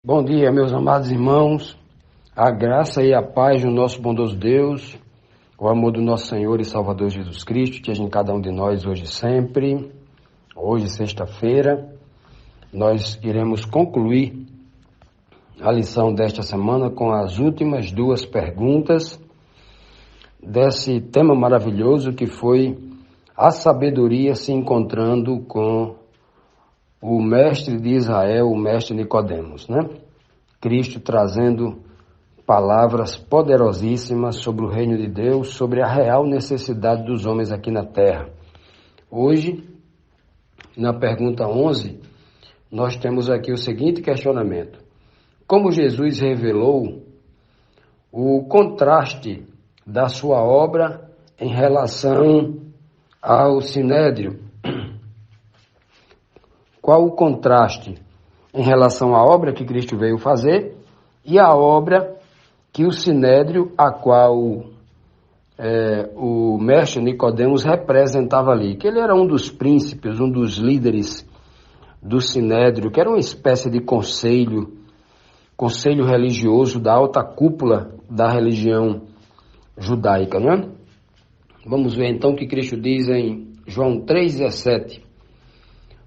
Bom dia, meus amados irmãos, a graça e a paz do nosso bondoso Deus, o amor do nosso Senhor e Salvador Jesus Cristo, esteja em cada um de nós hoje e sempre. Hoje, sexta-feira, nós iremos concluir a lição desta semana com as últimas duas perguntas desse tema maravilhoso que foi a sabedoria se encontrando com o mestre de Israel, o mestre Nicodemos, né? Cristo trazendo palavras poderosíssimas sobre o reino de Deus, sobre a real necessidade dos homens aqui na terra. Hoje, na pergunta 11, nós temos aqui o seguinte questionamento: como Jesus revelou o contraste da sua obra em relação ao Sinédrio? Qual o contraste em relação à obra que Cristo veio fazer e a obra que o Sinédrio, a qual o mestre Nicodemos representava ali? Que ele era um dos príncipes, um dos líderes do Sinédrio, que era uma espécie de conselho religioso da alta cúpula da religião judaica, não é? Vamos ver então o que Cristo diz em João 3,17.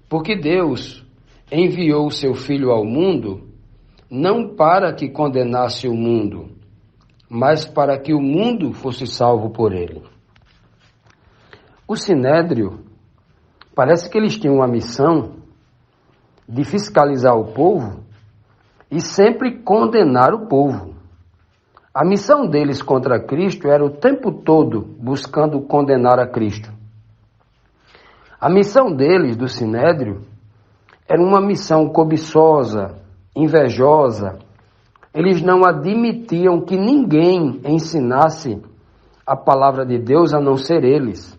Porque Deus enviou o seu Filho ao mundo, não para que condenasse o mundo, mas para que o mundo fosse salvo por ele. O Sinédrio, parece que eles tinham uma missão de fiscalizar o povo e sempre condenar o povo. A missão deles contra Cristo era o tempo todo buscando condenar a Cristo. A missão deles, do Sinédrio, era uma missão cobiçosa, invejosa. Eles não admitiam que ninguém ensinasse a palavra de Deus a não ser eles,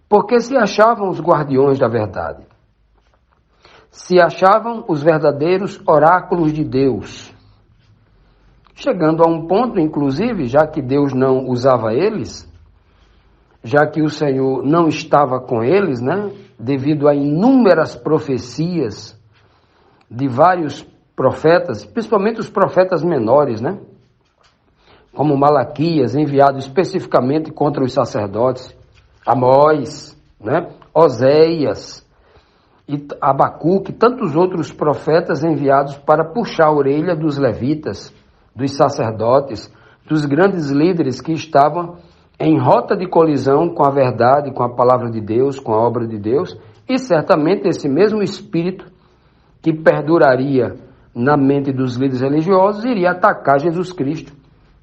porque se achavam os guardiões da verdade. Se achavam os verdadeiros oráculos de Deus. Chegando a um ponto, inclusive, já que Deus não usava eles, já que o Senhor não estava com eles, né? Devido a inúmeras profecias de vários profetas, principalmente os profetas menores, né? Como Malaquias, enviado especificamente contra os sacerdotes, Amós, né? Oséias, e Abacuque, tantos outros profetas enviados para puxar a orelha dos levitas, dos sacerdotes, dos grandes líderes que estavam em rota de colisão com a verdade, com a palavra de Deus, com a obra de Deus, e certamente esse mesmo espírito que perduraria na mente dos líderes religiosos iria atacar Jesus Cristo,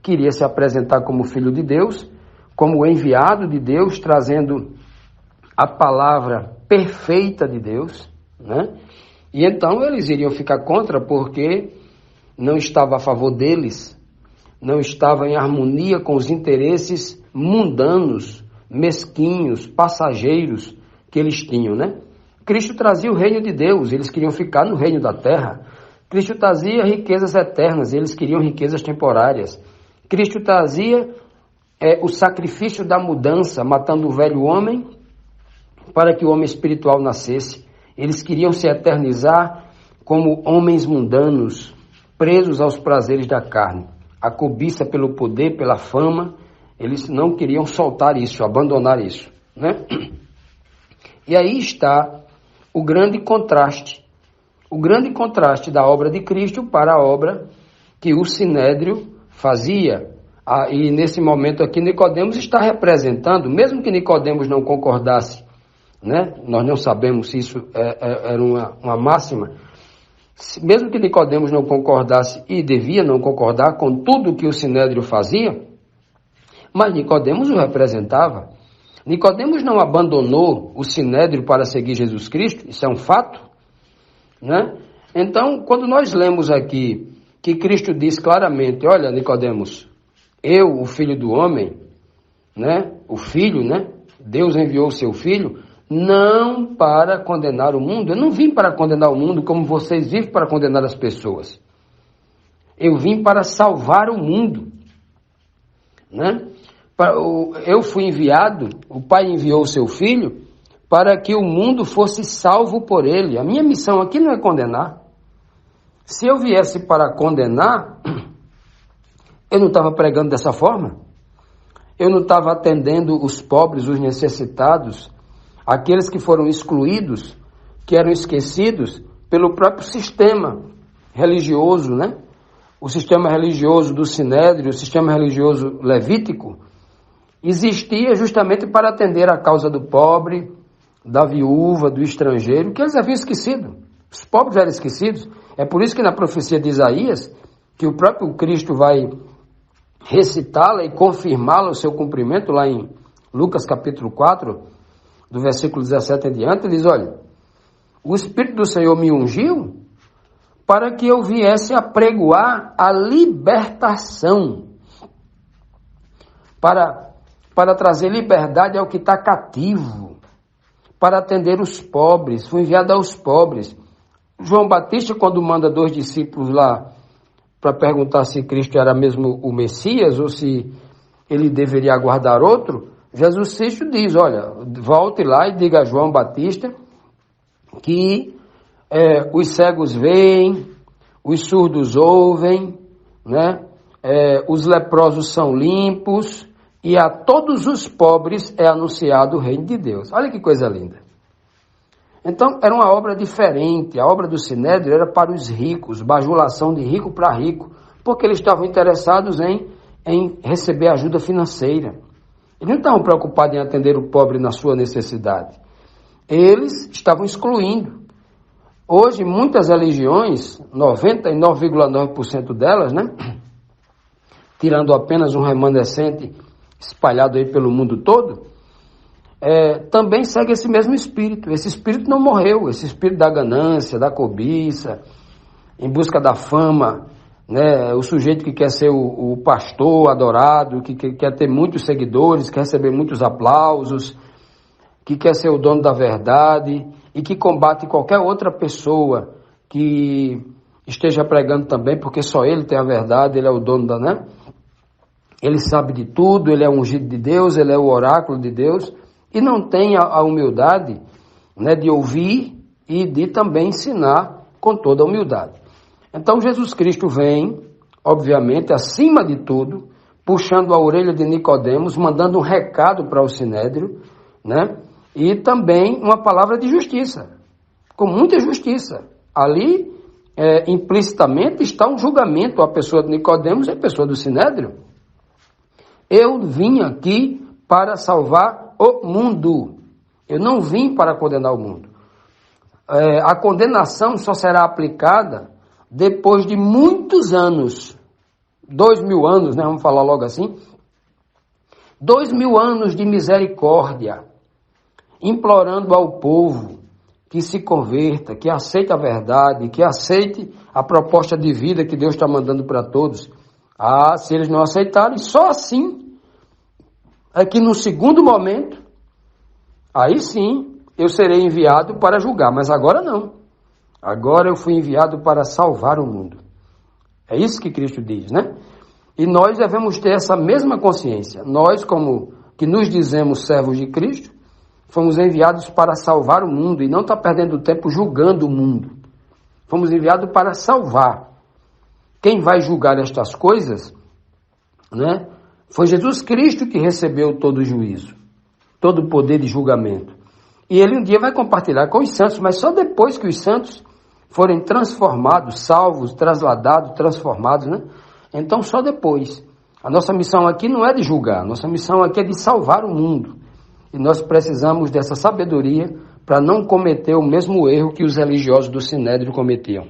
que iria se apresentar como Filho de Deus, como enviado de Deus, trazendo a palavra perfeita de Deus, né? E então eles iriam ficar contra porque não estava a favor deles, não estava em harmonia com os interesses mundanos, mesquinhos, passageiros que eles tinham, né? Cristo trazia o reino de Deus, eles queriam ficar no reino da terra. Cristo trazia riquezas eternas, eles queriam riquezas temporárias. Cristo trazia o sacrifício da mudança, matando o velho homem para que o homem espiritual nascesse. Eles queriam se eternizar como homens mundanos, presos aos prazeres da carne. A cobiça pelo poder, pela fama, eles não queriam soltar isso, abandonar isso, né? E aí está o grande contraste da obra de Cristo para a obra que o Sinédrio fazia. E nesse momento aqui Nicodemos está representando, mesmo que Nicodemos não concordasse, né? Nós não sabemos se isso era uma máxima. Mesmo que Nicodemos não concordasse, e devia não concordar com tudo que o Sinédrio fazia, mas Nicodemos o representava. Nicodemos não abandonou o Sinédrio para seguir Jesus Cristo, isso é um fato, né? Então, quando nós lemos aqui que Cristo diz claramente: olha, Nicodemos, eu, o Filho do Homem, né? O Filho, né? Deus enviou o seu Filho, não para condenar o mundo. Eu não vim para condenar o mundo como vocês vivem para condenar as pessoas. Eu vim para salvar o mundo, né? Eu fui enviado, o Pai enviou o seu Filho para que o mundo fosse salvo por ele. A minha missão aqui não é condenar. Se eu viesse para condenar, eu não estava pregando dessa forma? Eu não estava atendendo os pobres, os necessitados, aqueles que foram excluídos, que eram esquecidos pelo próprio sistema religioso, né? O sistema religioso do Sinédrio, o sistema religioso levítico, existia justamente para atender a causa do pobre, da viúva, do estrangeiro, que eles haviam esquecido. Os pobres eram esquecidos. É por isso que na profecia de Isaías, que o próprio Cristo vai recitá-la e confirmá-la o seu cumprimento, lá em Lucas capítulo 4, do versículo 17 em diante, ele diz, olha, o Espírito do Senhor me ungiu para que eu viesse apregoar a libertação, para trazer liberdade ao que está cativo, para atender os pobres, fui enviado aos pobres. João Batista, quando manda 2 discípulos lá para perguntar se Cristo era mesmo o Messias ou se ele deveria aguardar outro, Jesus Cristo diz, olha, volte lá e diga a João Batista que os cegos veem, os surdos ouvem, né? Os leprosos são limpos e a todos os pobres é anunciado o reino de Deus. Olha que coisa linda. Então, era uma obra diferente. A obra do Sinédrio era para os ricos, bajulação de rico para rico, porque eles estavam interessados em receber ajuda financeira. Eles não estavam preocupados em atender o pobre na sua necessidade. Eles estavam excluindo. Hoje, muitas religiões, 99,9% delas, né, tirando apenas um remanescente espalhado aí pelo mundo todo, também segue esse mesmo espírito. Esse espírito não morreu, esse espírito da ganância, da cobiça, em busca da fama, né? O sujeito que quer ser o pastor adorado, que quer ter muitos seguidores, quer receber muitos aplausos, que quer ser o dono da verdade e que combate qualquer outra pessoa que esteja pregando também, porque só ele tem a verdade, ele é o dono da, né? Ele sabe de tudo, ele é o ungido de Deus, ele é o oráculo de Deus, e não tem a humildade, né, de ouvir e de também ensinar com toda a humildade. Então Jesus Cristo vem, obviamente, acima de tudo, puxando a orelha de Nicodemos, mandando um recado para o Sinédrio, né, e também uma palavra de justiça, com muita justiça. Ali, implicitamente, está um julgamento à pessoa de Nicodemos e à pessoa do Sinédrio. Eu vim aqui para salvar o mundo. Eu não vim para condenar o mundo. A condenação só será aplicada depois de muitos anos. 2000 anos, né? Vamos falar logo assim. 2000 anos de misericórdia, implorando ao povo que se converta, que aceite a verdade, que aceite a proposta de vida que Deus está mandando para todos. Se eles não aceitarem, só assim é que no segundo momento, aí sim, eu serei enviado para julgar, mas agora não. Agora eu fui enviado para salvar o mundo. É isso que Cristo diz, né? E nós devemos ter essa mesma consciência. Nós, como que nos dizemos servos de Cristo, fomos enviados para salvar o mundo e não estar perdendo tempo julgando o mundo. Fomos enviados para salvar. Quem vai julgar estas coisas, né? Foi Jesus Cristo que recebeu todo o juízo, todo o poder de julgamento. E ele um dia vai compartilhar com os santos, mas só depois que os santos forem transformados, salvos, trasladados, transformados, né? Então só depois. A nossa missão aqui não é de julgar, a nossa missão aqui é de salvar o mundo. E nós precisamos dessa sabedoria para não cometer o mesmo erro que os religiosos do Sinédrio cometiam.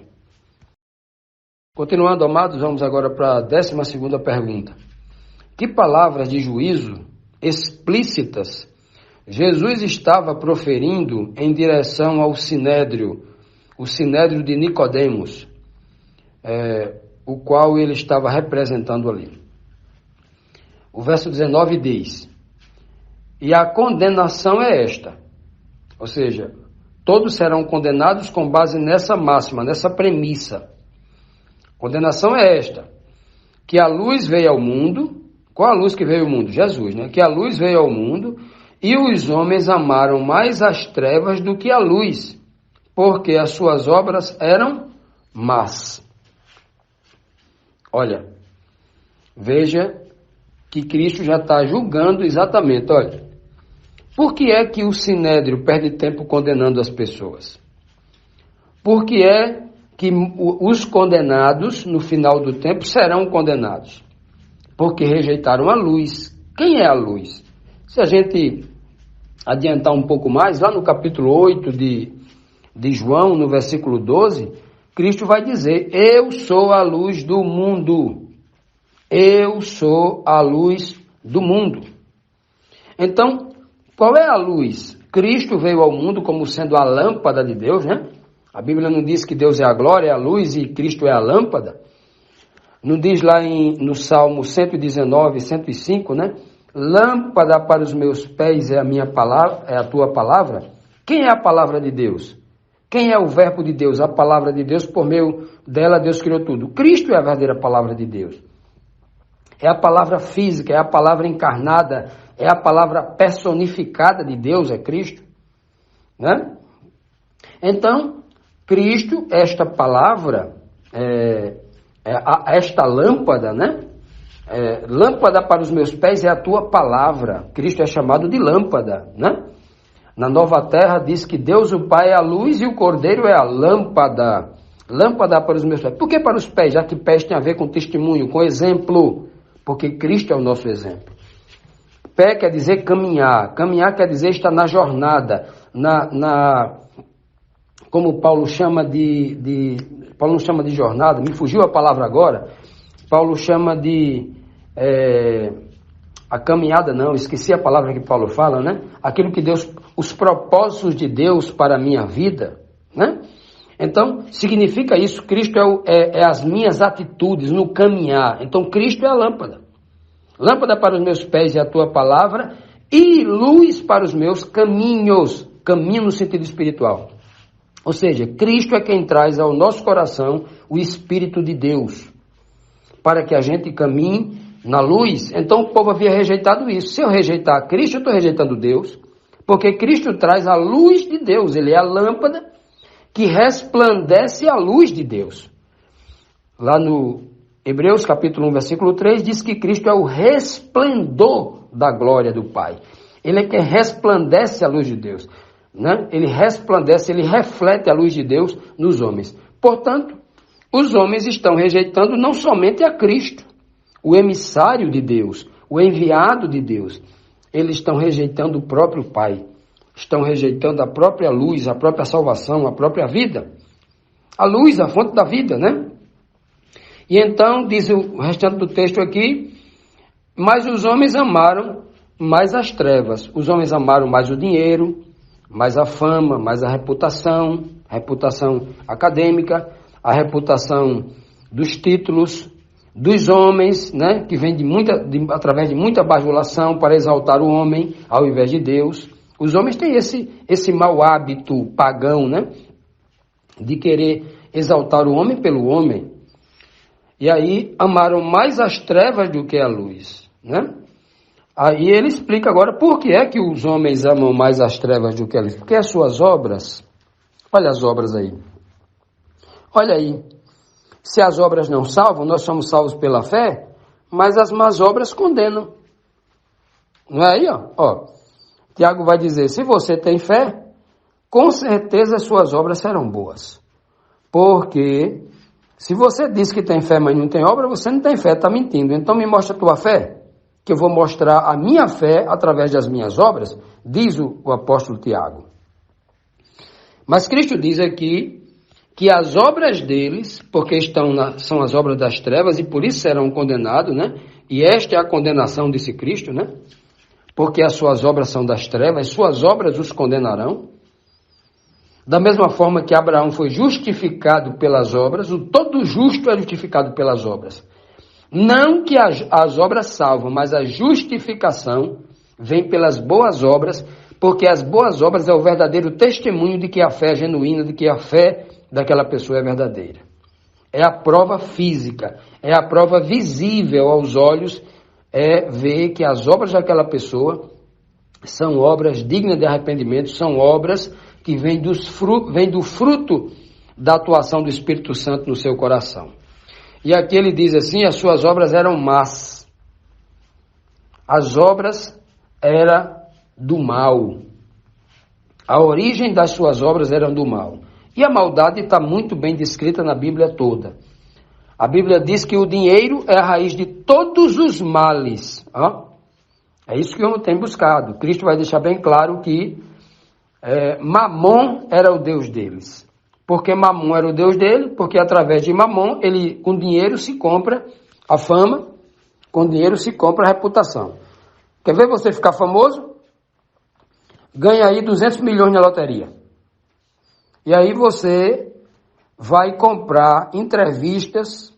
Continuando, amados, vamos agora para a 12ª pergunta. Que palavras de juízo explícitas Jesus estava proferindo em direção ao Sinédrio, o Sinédrio de Nicodemos, o qual ele estava representando ali? O verso 19 diz: e a condenação é esta, ou seja, todos serão condenados com base nessa máxima, nessa premissa. Condenação é esta, que a luz veio ao mundo. Qual a luz que veio ao mundo? Jesus, né? Que a luz veio ao mundo e os homens amaram mais as trevas do que a luz, porque as suas obras eram más. Olha, veja que Cristo já está julgando exatamente, olha, por que é que o Sinédrio perde tempo condenando as pessoas? Por que é que os condenados, no final do tempo, serão condenados? Porque rejeitaram a luz. Quem é a luz? Se a gente adiantar um pouco mais, lá no capítulo 8 de João, no versículo 12, Cristo vai dizer: eu sou a luz do mundo. Eu sou a luz do mundo. Então, qual é a luz? Cristo veio ao mundo como sendo a lâmpada de Deus, né? A Bíblia não diz que Deus é a glória, é a luz e Cristo é a lâmpada? Não diz lá no Salmo 119, 105, né? Lâmpada para os meus pés é a minha palavra, é a tua palavra. Quem é a palavra de Deus? Quem é o verbo de Deus? A palavra de Deus, por meio dela Deus criou tudo. Cristo é a verdadeira palavra de Deus. É a palavra física, é a palavra encarnada, é a palavra personificada de Deus, é Cristo, né? Então, Cristo, esta palavra, esta lâmpada, né? Lâmpada para os meus pés é a tua palavra. Cristo é chamado de lâmpada, né? Na Nova Terra diz que Deus o Pai é a luz e o Cordeiro é a lâmpada. Lâmpada para os meus pés. Por que para os pés? Já que pés tem a ver com testemunho, com exemplo. Porque Cristo é o nosso exemplo. Pé quer dizer caminhar. Caminhar quer dizer estar na jornada. Como Paulo chama Paulo não chama de jornada, me fugiu a palavra agora. Paulo chama de... a caminhada não, esqueci a palavra que Paulo fala, né? Aquilo que Deus... Os propósitos de Deus para a minha vida, né? Então, significa isso. Cristo é as minhas atitudes no caminhar. Então, Cristo é a lâmpada. Lâmpada para os meus pés é a tua palavra e luz para os meus caminhos. Caminho no sentido espiritual. Ou seja, Cristo é quem traz ao nosso coração o Espírito de Deus. Para que a gente caminhe na luz. Então, o povo havia rejeitado isso. Se eu rejeitar Cristo, eu estou rejeitando Deus. Porque Cristo traz a luz de Deus. Ele é a lâmpada que resplandece a luz de Deus. Lá no Hebreus capítulo 1, versículo 3, diz que Cristo é o resplendor da glória do Pai. Ele é quem resplandece a luz de Deus, né? Ele resplandece, ele reflete a luz de Deus nos homens. Portanto, os homens estão rejeitando não somente a Cristo, o emissário de Deus, o enviado de Deus. Eles estão rejeitando o próprio Pai. Estão rejeitando a própria luz, a própria salvação, a própria vida. A luz, a fonte da vida, né? E então, diz o restante do texto aqui, mas os homens amaram mais as trevas. Os homens amaram mais o dinheiro, mais a fama, mais a reputação acadêmica, a reputação dos títulos, dos homens, né? Que vem através de muita bajulação para exaltar o homem ao invés de Deus. Os homens têm esse mau hábito pagão, né? De querer exaltar o homem pelo homem. E aí amaram mais as trevas do que a luz, né? Aí ele explica agora por que é que os homens amam mais as trevas do que a luz. Porque as suas obras, olha as obras aí. Olha aí, se as obras não salvam, nós somos salvos pela fé, mas as más obras condenam. Não é aí, ó? Tiago vai dizer, se você tem fé, com certeza as suas obras serão boas. Porque se você diz que tem fé, mas não tem obra, você não tem fé, está mentindo. Então me mostra a tua fé, que eu vou mostrar a minha fé através das minhas obras, diz o apóstolo Tiago. Mas Cristo diz aqui que as obras deles, porque são as obras das trevas e por isso serão condenados, né? E esta é a condenação, disse Cristo, né? Porque as suas obras são das trevas, suas obras os condenarão. Da mesma forma que Abraão foi justificado pelas obras, todo justo é justificado pelas obras. Não que as obras salvam, mas a justificação vem pelas boas obras, porque as boas obras é o verdadeiro testemunho de que a fé é genuína, de que a fé daquela pessoa é verdadeira. É a prova física, é a prova visível aos olhos, é ver que as obras daquela pessoa são obras dignas de arrependimento, são obras que vêm do fruto da atuação do Espírito Santo no seu coração. E aqui ele diz assim, as suas obras eram más. As obras eram do mal. A origem das suas obras eram do mal. E a maldade está muito bem descrita na Bíblia toda. A Bíblia diz que o dinheiro é a raiz de todos os males. É isso que o homem tem buscado. Cristo vai deixar bem claro que Mamon era o Deus deles. Porque Mamon era o Deus dele, porque através de Mamon, ele, com dinheiro se compra a fama, com dinheiro se compra a reputação. Quer ver você ficar famoso? Ganha aí 200 milhões na loteria. E aí você vai comprar entrevistas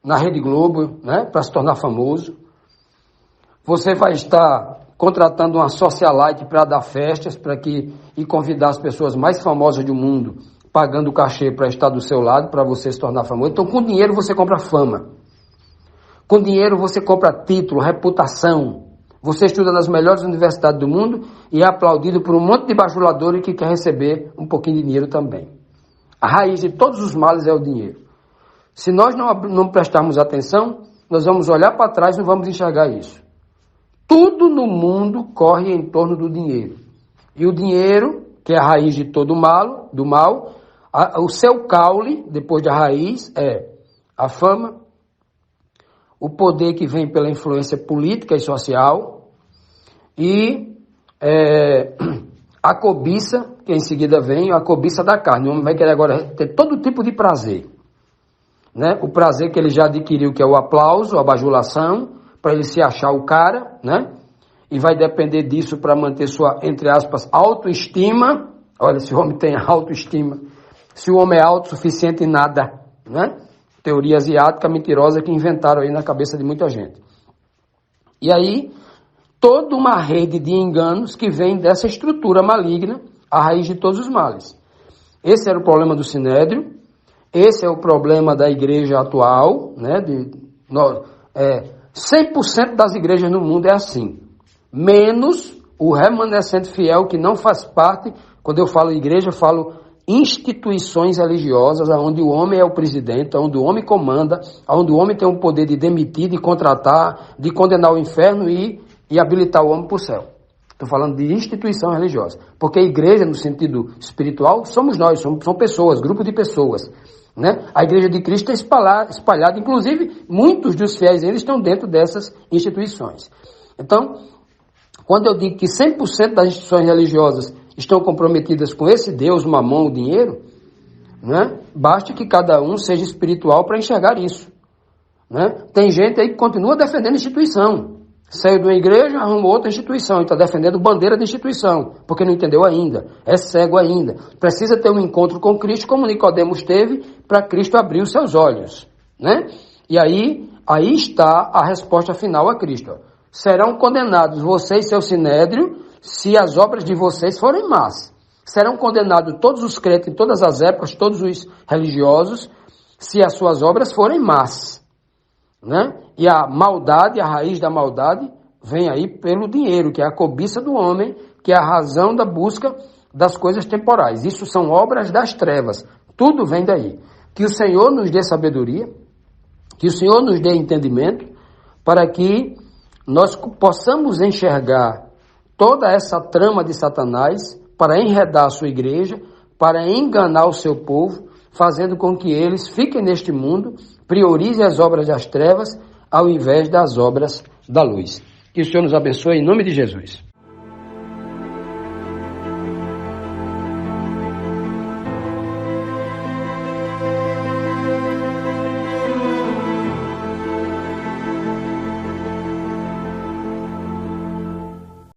na Rede Globo, né, para se tornar famoso. Você vai estar contratando uma socialite para dar festas e convidar as pessoas mais famosas do mundo, pagando o cachê para estar do seu lado, para você se tornar famoso. Então, com dinheiro você compra fama. Com dinheiro você compra título, reputação. Você estuda nas melhores universidades do mundo e é aplaudido por um monte de bajuladores que quer receber um pouquinho de dinheiro também. A raiz de todos os males é o dinheiro. Se nós não prestarmos atenção, nós vamos olhar para trás e não vamos enxergar isso. Tudo no mundo corre em torno do dinheiro. E o dinheiro, que é a raiz de todo do mal, o seu caule, depois da raiz, é a fama, o poder que vem pela influência política e social, e a cobiça, que em seguida vem a cobiça da carne. O homem vai querer agora ter todo tipo de prazer. Né? O prazer que ele já adquiriu, que é o aplauso, a bajulação, para ele se achar o cara, né? E vai depender disso para manter sua, entre aspas, autoestima. Olha, se o homem tem autoestima, se o homem é autossuficiente em nada, né? Teoria asiática mentirosa que inventaram aí na cabeça de muita gente. E aí, toda uma rede de enganos que vem dessa estrutura maligna, a raiz de todos os males. Esse era o problema do Sinédrio, esse é o problema da igreja atual, né? 100% das igrejas no mundo é assim, menos o remanescente fiel que não faz parte. Quando eu falo igreja, eu falo instituições religiosas, onde o homem é o presidente, onde o homem comanda, onde o homem tem o poder de demitir, de contratar, de condenar o inferno e habilitar o homem para o céu. Estou falando de instituição religiosa. Porque a igreja, no sentido espiritual, somos nós, são pessoas, grupo de pessoas. Né? A igreja de Cristo está espalhada, inclusive muitos dos fiéis ainda estão dentro dessas instituições. Então, quando eu digo que 100% das instituições religiosas estão comprometidas com esse Deus, Mamon, o dinheiro, né? Basta que cada um seja espiritual para enxergar isso. Né? Tem gente aí que continua defendendo instituição. Saiu de uma igreja, arrumou outra instituição e está defendendo bandeira de instituição, porque não entendeu ainda, é cego ainda. Precisa ter um encontro com Cristo, como Nicodemos teve, para Cristo abrir os seus olhos. Né? E aí está a resposta final a Cristo. Serão condenados vocês, seu sinédrio, se as obras de vocês forem más. Serão condenados todos os crentes em todas as épocas, todos os religiosos, se as suas obras forem más. Né? E a maldade, a raiz da maldade, vem aí pelo dinheiro, que é a cobiça do homem, que é a razão da busca das coisas temporais. Isso são obras das trevas. Tudo vem daí. Que o Senhor nos dê sabedoria, que o Senhor nos dê entendimento, para que nós possamos enxergar toda essa trama de Satanás para enredar a sua igreja, para enganar o seu povo, fazendo com que eles fiquem neste mundo, priorizem as obras das trevas ao invés das obras da luz. Que o Senhor nos abençoe em nome de Jesus.